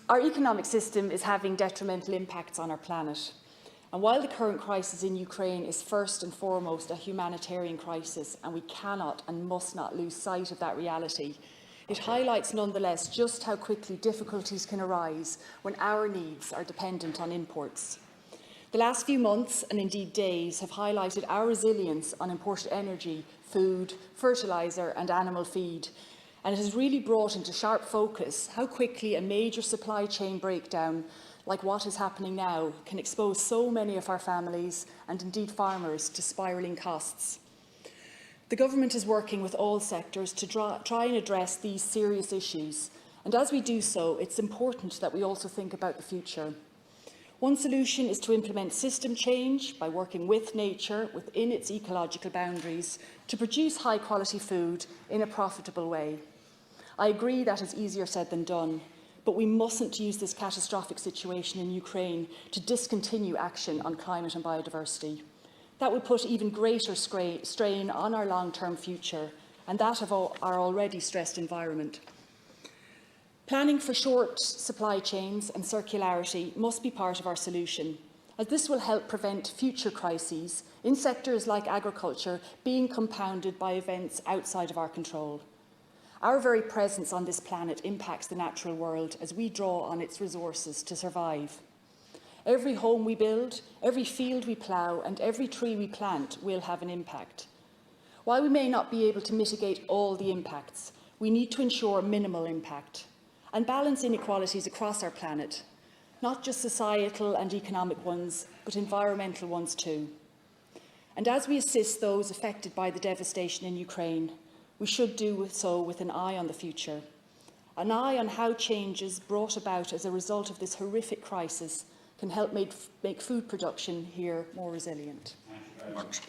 Our economic system is having detrimental impacts on our planet. And while the current crisis in Ukraine is first and foremost a humanitarian crisis, and we cannot and must not lose sight of that reality, it highlights nonetheless just how quickly difficulties can arise when our needs are dependent on imports. The last few months, and indeed days, have highlighted our resilience on imported energy, food, fertiliser and animal feed, and it has really brought into sharp focus how quickly a major supply chain breakdown like what is happening now can expose so many of our families and indeed farmers to spiralling costs. The government is working with all sectors to try and address these serious issues, and as we do so, it's important that we also think about the future. One solution is to implement system change by working with nature within its ecological boundaries to produce high-quality food in a profitable way. I agree that is easier said than done, but we mustn't use this catastrophic situation in Ukraine to discontinue action on climate and biodiversity. That would put even greater strain on our long-term future and that of our already stressed environment. Planning for short supply chains and circularity must be part of our solution, as this will help prevent future crises in sectors like agriculture being compounded by events outside of our control. Our very presence on this planet impacts the natural world as we draw on its resources to survive. Every home we build, every field we plough and every tree we plant will have an impact. While we may not be able to mitigate all the impacts, we need to ensure minimal impact and balance inequalities across our planet, not just societal and economic ones, but environmental ones too. And as we assist those affected by the devastation in Ukraine, we should do so with an eye on the future, an eye on how changes brought about as a result of this horrific crisis can help make food production here more resilient. Thank you very much.